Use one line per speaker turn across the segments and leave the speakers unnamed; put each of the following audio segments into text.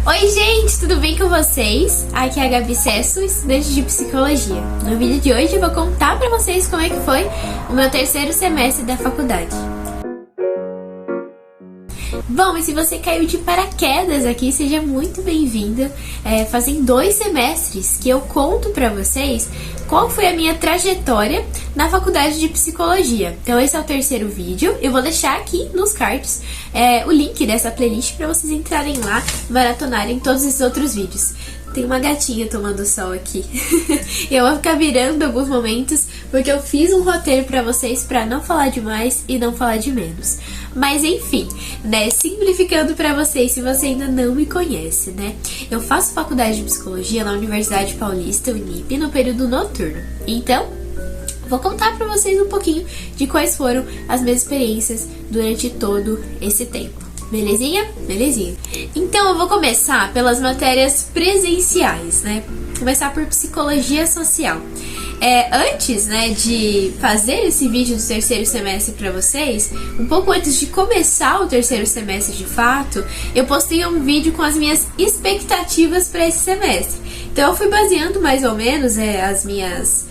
Oi gente, tudo bem com vocês? Aqui é a Gabi Cesso, estudante de Psicologia. No vídeo de hoje eu vou contar pra vocês como é que foi o meu terceiro semestre da faculdade. Bom, e se você caiu de paraquedas aqui, seja muito bem-vindo. Fazem 2 semestres que eu conto pra vocês qual foi a minha trajetória na faculdade de Psicologia. Então esse é o terceiro vídeo. Eu vou deixar aqui nos cards o link dessa playlist pra vocês entrarem lá e maratonarem todos esses outros vídeos. Tem uma gatinha tomando sol aqui. Eu vou ficar virando alguns momentos, porque eu fiz um roteiro pra vocês pra não falar demais e não falar de menos. Mas enfim, né, simplificando pra vocês, se você ainda não me conhece, né? Eu faço faculdade de Psicologia na Universidade Paulista, Unip, no período noturno. Então, vou contar pra vocês um pouquinho de quais foram as minhas experiências durante todo esse tempo. Belezinha? Belezinha. Então eu vou começar pelas matérias presenciais, né? Começar por Psicologia Social. Antes, né, de fazer esse vídeo do terceiro semestre pra vocês, um pouco antes de começar o terceiro semestre de fato, eu postei um vídeo com as minhas expectativas pra esse semestre. Então eu fui baseando mais ou menos as minhas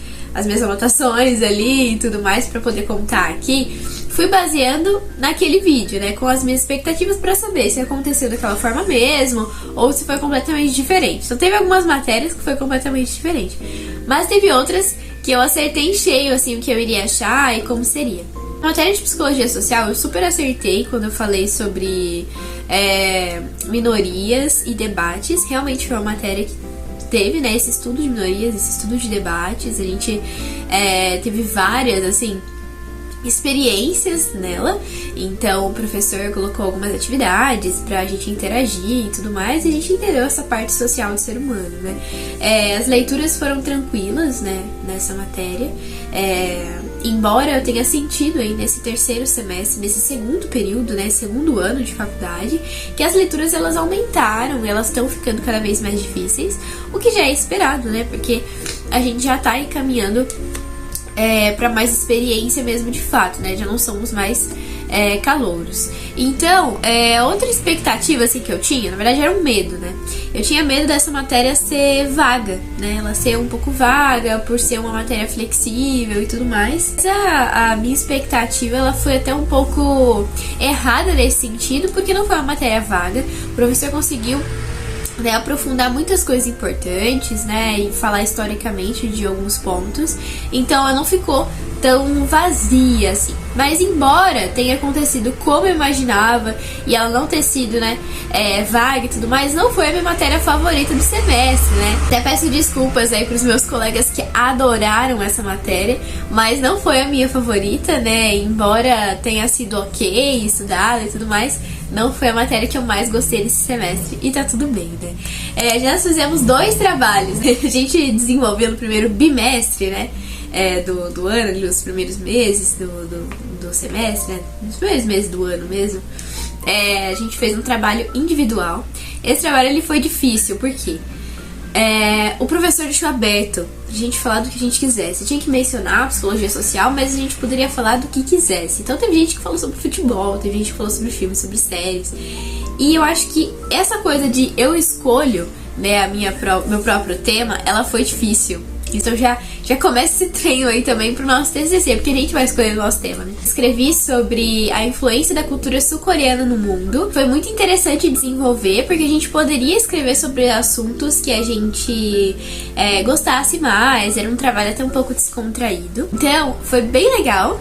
anotações ali e tudo mais pra poder contar aqui. Fui baseando naquele vídeo, né, com as minhas expectativas pra saber se aconteceu daquela forma mesmo ou se foi completamente diferente. Então teve algumas matérias que foi completamente diferente, mas teve outras que eu acertei em cheio, assim, o que eu iria achar e como seria. Na matéria de Psicologia Social eu super acertei quando eu falei sobre minorias e debates. Realmente foi uma matéria que teve, né, esse estudo de minorias, esse estudo de debates. A gente teve várias, assim, experiências nela. Então o professor colocou algumas atividades pra gente interagir e tudo mais, e a gente entendeu essa parte social do ser humano, né? As leituras foram tranquilas, né, nessa matéria. Embora eu tenha sentido aí nesse terceiro semestre, nesse segundo período, né, segundo ano de faculdade, que as leituras elas aumentaram, elas estão ficando cada vez mais difíceis, o que já é esperado, né, porque a gente já tá encaminhando para mais experiência mesmo de fato, né? Já não somos mais calouros. Então, outra expectativa assim que eu tinha, na verdade era um medo, né? Eu tinha medo dessa matéria ser vaga, né? Ela ser um pouco vaga por ser uma matéria flexível e tudo mais. Mas a minha expectativa ela foi até um pouco errada nesse sentido, porque não foi uma matéria vaga. O professor conseguiu, né, aprofundar muitas coisas importantes, né, e falar historicamente de alguns pontos. Então ela não ficou tão vazia assim. Mas embora tenha acontecido como eu imaginava e ela não ter sido, né, vaga e tudo mais, não foi a minha matéria favorita do semestre, né. Até peço desculpas aí pros meus colegas que adoraram essa matéria, mas não foi a minha favorita, né, embora tenha sido ok, estudada e tudo mais, não foi a matéria que eu mais gostei desse semestre, e tá tudo bem, né. Já nós fizemos 2 trabalhos, né? A gente desenvolveu no primeiro bimestre, né, do ano, ali, os primeiros meses do semestre, né, nos primeiros meses do ano mesmo. A gente fez um trabalho individual. Esse trabalho ele foi difícil, porque o professor deixou aberto a gente falar do que a gente quisesse. Tinha que mencionar a psicologia social, mas a gente poderia falar do que quisesse. Então teve gente que falou sobre futebol, teve gente que falou sobre filmes, sobre séries. E eu acho que essa coisa de eu escolho, né, meu próprio tema, ela foi difícil. Então já começa esse treino aí também pro nosso TCC, porque a gente vai escolher o nosso tema, né? Escrevi sobre a influência da cultura sul-coreana no mundo. Foi muito interessante desenvolver, porque a gente poderia escrever sobre assuntos que a gente gostasse mais. Era um trabalho até um pouco descontraído. Então, foi bem legal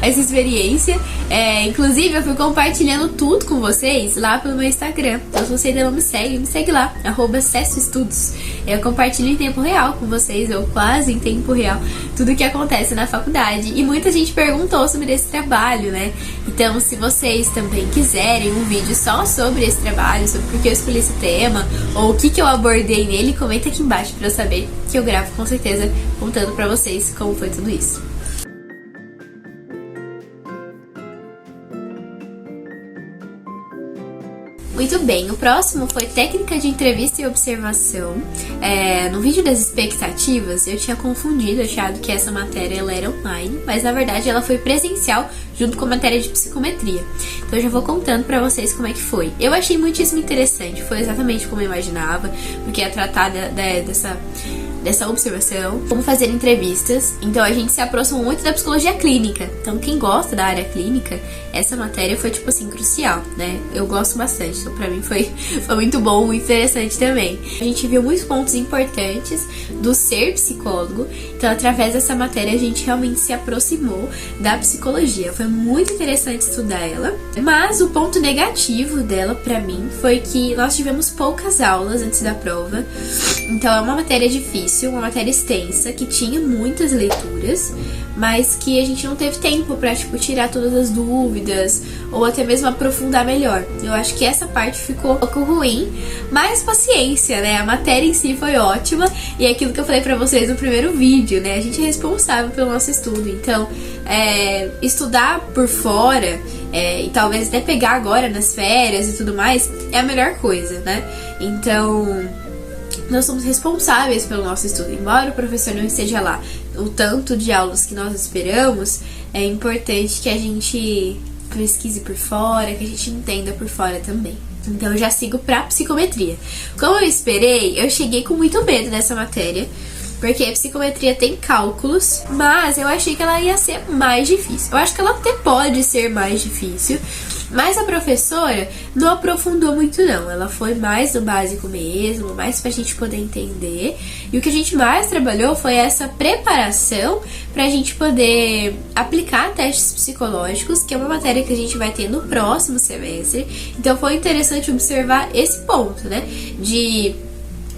essa experiência. Inclusive, eu fui compartilhando tudo com vocês lá pelo meu Instagram. Então, se você ainda não me segue lá, @CessoEstudos. Eu compartilho em tempo real com vocês, ou quase em tempo real, tudo o que acontece na faculdade. E muita gente perguntou sobre esse trabalho, né? Então, se vocês também quiserem um vídeo só sobre esse trabalho, sobre por que eu escolhi esse tema, ou o que eu abordei nele, comenta aqui embaixo pra eu saber, que eu gravo com certeza contando pra vocês como foi tudo isso. O Muito bem, o próximo foi técnica de entrevista e observação. No vídeo das expectativas, eu tinha confundido, achado que essa matéria ela era online, mas na verdade ela foi presencial junto com a matéria de psicometria. Então eu já vou contando pra vocês como é que foi. Eu achei muitíssimo interessante, foi exatamente como eu imaginava, porque é tratada dessa observação, como fazer entrevistas. Então a gente se aproximou muito da psicologia clínica. Então quem gosta da área clínica, essa matéria foi tipo assim, crucial, né? Eu gosto bastante, então pra mim foi muito bom, muito interessante também. A gente viu muitos pontos importantes do ser psicólogo, então através dessa matéria a gente realmente se aproximou da psicologia. Foi muito interessante estudar ela, mas o ponto negativo dela pra mim foi que nós tivemos poucas aulas antes da prova. Então é uma matéria difícil, uma matéria extensa, que tinha muitas leituras, mas que a gente não teve tempo pra, tipo, tirar todas as dúvidas, ou até mesmo aprofundar melhor. Eu acho que essa parte ficou um pouco ruim, mas paciência, né? A matéria em si foi ótima, e é aquilo que eu falei pra vocês no primeiro vídeo, né? A gente é responsável pelo nosso estudo, então estudar por fora, e talvez até pegar agora nas férias e tudo mais, é a melhor coisa, né? Então nós somos responsáveis pelo nosso estudo. Embora o professor não esteja lá o tanto de aulas que nós esperamos, é importante que a gente pesquise por fora, que a gente entenda por fora também. Então eu já sigo pra psicometria. Como eu esperei, eu cheguei com muito medo nessa matéria, porque a psicometria tem cálculos, mas eu achei que ela ia ser mais difícil. Eu acho que ela até pode ser mais difícil, mas a professora não aprofundou muito não. Ela foi mais do básico mesmo, mais pra gente poder entender. E o que a gente mais trabalhou foi essa preparação pra gente poder aplicar testes psicológicos, que é uma matéria que a gente vai ter no próximo semestre. Então foi interessante observar esse ponto, né? De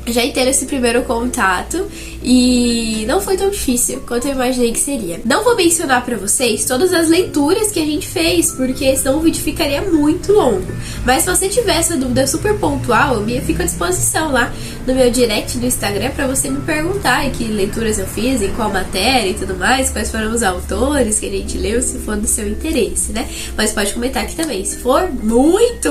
já ter esse primeiro contato, e não foi tão difícil quanto eu imaginei que seria. Não vou mencionar pra vocês todas as leituras que a gente fez, porque senão o vídeo ficaria muito longo. Mas se você tiver essa dúvida super pontual, eu fico à disposição lá no meu direct do Instagram pra você me perguntar que leituras eu fiz, em qual matéria e tudo mais, quais foram os autores que a gente leu, se for do seu interesse, né? Mas pode comentar aqui também. Se for muita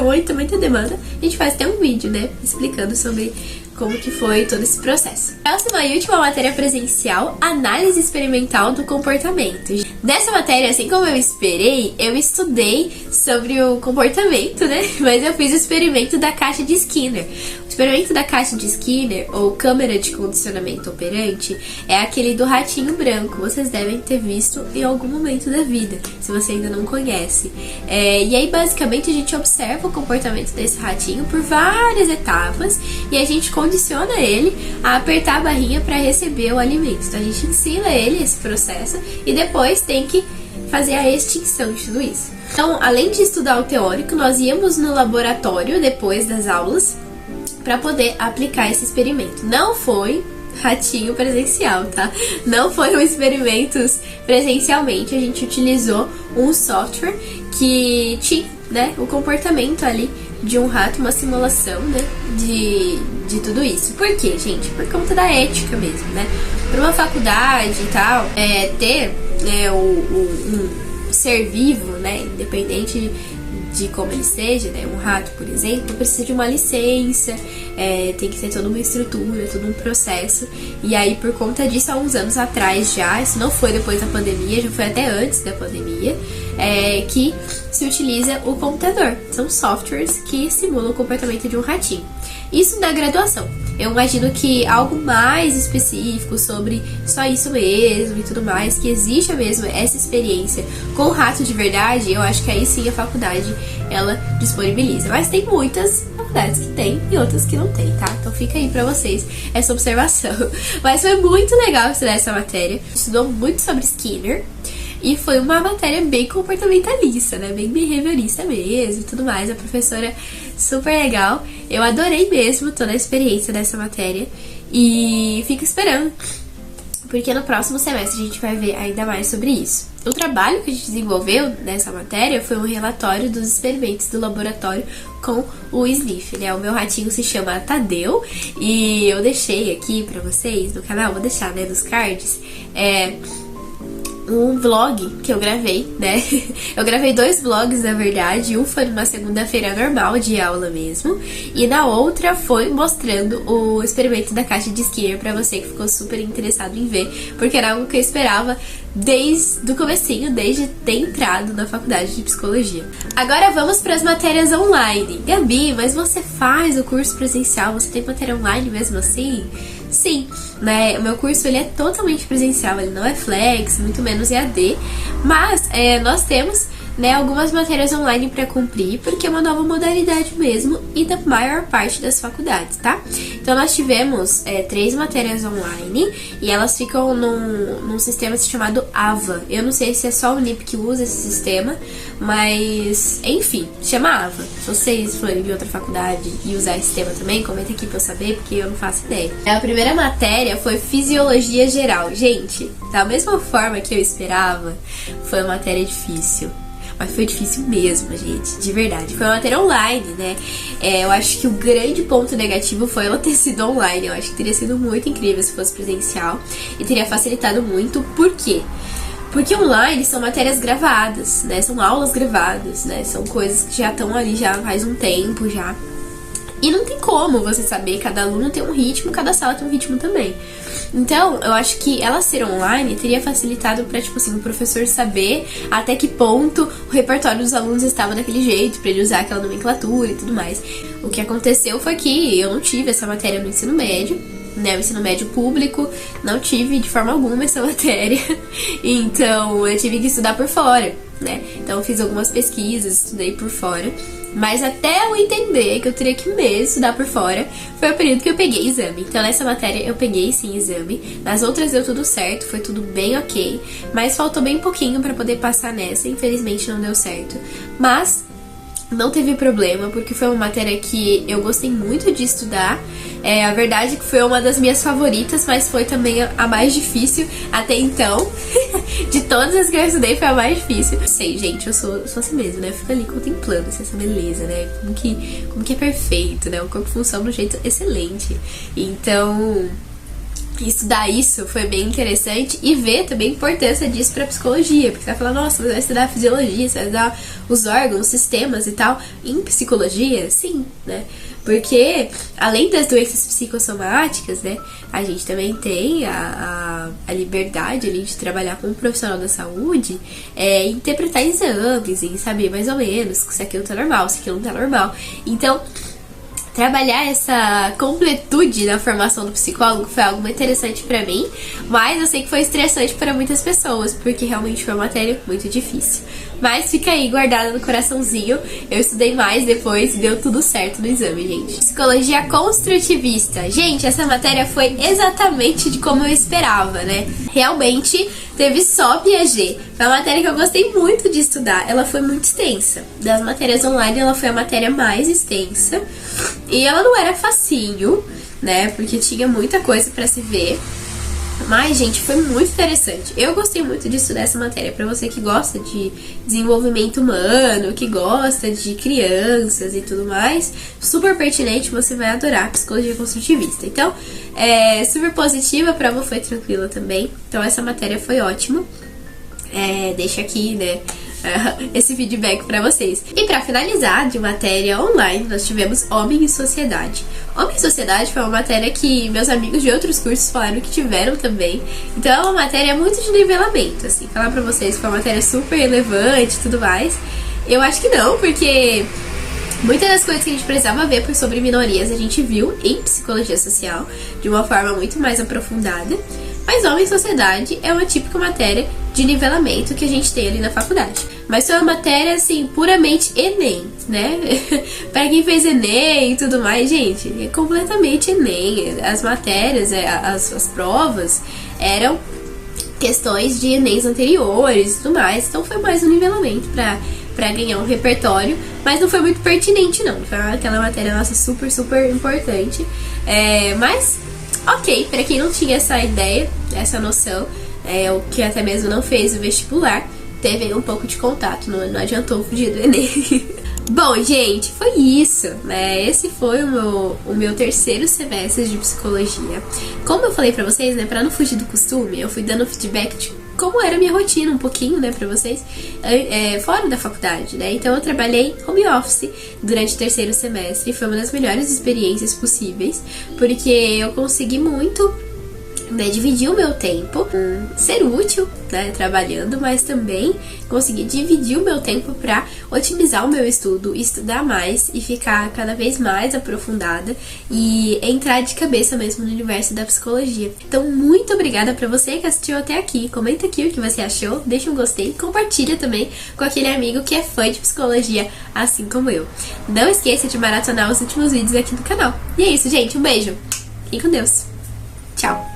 demanda, a gente faz até um vídeo, né, explicando sobre como que foi todo esse processo. Próxima e última matéria presencial, análise experimental do comportamento. Nessa matéria, assim como eu esperei, eu estudei sobre o comportamento, né? Mas eu fiz o experimento da caixa de Skinner. O experimento da caixa de Skinner, ou câmara de condicionamento operante, é aquele do ratinho branco. Vocês devem ter visto em algum momento da vida, se você ainda não conhece. E aí, basicamente, a gente observa o comportamento desse ratinho por várias etapas, e a gente condiciona ele a apertar a barrinha para receber o alimento. Então a gente ensina ele esse processo e depois tem que fazer a extinção de tudo isso. Então, além de estudar o teórico, nós íamos no laboratório depois das aulas para poder aplicar esse experimento. Não foi ratinho presencial, tá? Não foram experimentos presencialmente, a gente utilizou um software que tinha, né, o comportamento ali de um rato, uma simulação, né, de tudo isso. Por quê, gente? Por conta da ética mesmo, né? Para uma faculdade e tal, ter um ser vivo, né, independente de como ele seja, né, um rato, por exemplo, precisa de uma licença, tem que ter toda uma estrutura, todo um processo. E aí, por conta disso, há uns anos atrás já, isso não foi depois da pandemia, já foi até antes da pandemia, que se utiliza o computador. São softwares que simulam o comportamento de um ratinho. Isso na graduação. Eu imagino que algo mais específico sobre só isso mesmo e tudo mais, que existe mesmo essa experiência com o rato de verdade, eu acho que aí sim a faculdade ela disponibiliza. Mas tem muitas faculdades que tem e outras que não tem, tá? Então fica aí pra vocês essa observação. Mas foi muito legal estudar essa matéria. Estudou muito sobre Skinner. E foi uma matéria bem comportamentalista, né? Bem behaviorista mesmo e tudo mais. A professora super legal. Eu adorei mesmo toda a experiência dessa matéria. E fico esperando, porque no próximo semestre a gente vai ver ainda mais sobre isso. O trabalho que a gente desenvolveu nessa matéria foi um relatório dos experimentos do laboratório com o Sniff, né? O meu ratinho se chama Tadeu. E eu deixei aqui pra vocês no canal, vou deixar, né, nos cards, um vlog que eu gravei, né? Eu gravei 2 vlogs, na verdade. Um foi numa segunda-feira normal de aula mesmo, e na outra foi mostrando o experimento da caixa de Skinner pra você que ficou super interessado em ver, porque era algo que eu esperava desde o comecinho, desde ter entrado na faculdade de psicologia. Agora vamos para as matérias online. Gabi, mas você faz o curso presencial, você tem matéria online mesmo assim? Sim, né? O meu curso ele é totalmente presencial, ele não é flex, muito menos EAD, mas nós temos, né, algumas matérias online para cumprir, porque é uma nova modalidade mesmo e da maior parte das faculdades, tá? Então nós tivemos 3 matérias online e elas ficam num sistema chamado AVA. Eu não sei se é só o Unip que usa esse sistema, mas enfim, chama AVA. Se vocês forem de outra faculdade e usar esse sistema também, comenta aqui pra eu saber, porque eu não faço ideia. A primeira matéria foi Fisiologia Geral. Gente, da mesma forma que eu esperava, foi uma matéria difícil. Mas foi difícil mesmo, gente, de verdade. Foi uma matéria online, né? Eu acho que o grande ponto negativo foi ela ter sido online. Eu acho que teria sido muito incrível se fosse presencial e teria facilitado muito. Por quê? Porque online são matérias gravadas, né? São aulas gravadas, né? São coisas que já estão ali já faz um tempo já. E não tem como você saber, cada aluno tem um ritmo, cada sala tem um ritmo também. Então, eu acho que ela ser online teria facilitado pra, tipo assim, o professor saber até que ponto o repertório dos alunos estava daquele jeito, pra ele usar aquela nomenclatura e tudo mais. O que aconteceu foi que eu não tive essa matéria no ensino médio, né, o ensino médio público, não tive de forma alguma essa matéria, então eu tive que estudar por fora, né, então eu fiz algumas pesquisas, estudei por fora, mas até eu entender que eu teria que mesmo estudar por fora, foi o período que eu peguei exame. Então nessa matéria eu peguei sim exame, nas outras deu tudo certo, foi tudo bem ok, mas faltou bem pouquinho pra poder passar nessa, infelizmente não deu certo, mas não teve problema, porque foi uma matéria que eu gostei muito de estudar. A verdade é que foi uma das minhas favoritas, mas foi também a mais difícil até então. De todas as que eu estudei, foi a mais difícil. Sei, gente, eu sou assim mesmo, né? Eu fico ali contemplando essa beleza, né? Como que é perfeito, né? O corpo funciona de um jeito excelente. Então, estudar isso foi bem interessante e ver também a importância disso pra psicologia, porque você vai falar, nossa, você vai estudar fisiologia, você vai estudar os órgãos, os sistemas e tal, em psicologia? Sim, né? Porque além das doenças psicossomáticas, né, a gente também tem a liberdade ali de trabalhar como profissional da saúde, interpretar exames, em saber mais ou menos se aquilo tá normal, se aquilo não tá normal. Então, trabalhar essa completude na formação do psicólogo foi algo muito interessante pra mim, mas eu sei que foi estressante para muitas pessoas, porque realmente foi uma matéria muito difícil. Mas fica aí guardada no coraçãozinho, eu estudei mais depois e deu tudo certo no exame, gente. Psicologia construtivista. Gente, essa matéria foi exatamente de como eu esperava, né? Realmente teve só Piaget. Foi uma matéria que eu gostei muito de estudar, ela foi muito extensa. Das matérias online, ela foi a matéria mais extensa. E ela não era facinho, né? Porque tinha muita coisa pra se ver. Mas, gente, foi muito interessante. Eu gostei muito de estudar essa matéria. Pra você que gosta de desenvolvimento humano, que gosta de crianças e tudo mais, super pertinente, você vai adorar psicologia construtivista. Então, super positiva, a prova foi tranquila também. Então, essa matéria foi ótima. Deixa aqui, né, esse feedback pra vocês. E pra finalizar, de matéria online, nós tivemos Homem e Sociedade. Homem e Sociedade foi uma matéria que meus amigos de outros cursos falaram que tiveram também. Então é uma matéria muito de nivelamento, assim. Falar pra vocês que foi uma matéria super relevante e tudo mais. Eu acho que não, porque muitas das coisas que a gente precisava ver sobre minorias a gente viu em psicologia social de uma forma muito mais aprofundada. Mas Homem e Sociedade é uma típica matéria de nivelamento que a gente tem ali na faculdade. Mas foi uma matéria, assim, puramente Enem, né? Pra quem fez Enem e tudo mais, gente, é completamente Enem. As matérias, as provas eram questões de Enems anteriores e tudo mais. Então foi mais um nivelamento pra ganhar um repertório. Mas não foi muito pertinente, não. Foi aquela matéria nossa super, super importante. Mas, ok, pra quem não tinha essa ideia, essa noção, o que até mesmo não fez o vestibular, teve um pouco de contato, não adiantou fugir do Enem. Bom, gente, foi isso, né? Esse foi o meu terceiro semestre de psicologia. Como eu falei pra vocês, né, pra não fugir do costume, eu fui dando feedback de como era a minha rotina um pouquinho, né, pra vocês, fora da faculdade, né? Então eu trabalhei home office durante o terceiro semestre, foi uma das melhores experiências possíveis, porque eu consegui muito, né, dividir o meu tempo, ser útil, né, trabalhando, mas também conseguir dividir o meu tempo para otimizar o meu estudo, estudar mais e ficar cada vez mais aprofundada e entrar de cabeça mesmo no universo da psicologia. Então, muito obrigada para você que assistiu até aqui. Comenta aqui o que você achou, deixa um gostei e compartilha também com aquele amigo que é fã de psicologia, assim como eu. Não esqueça de maratonar os últimos vídeos aqui do canal. E é isso, gente. Um beijo. Fiquem com Deus. Tchau.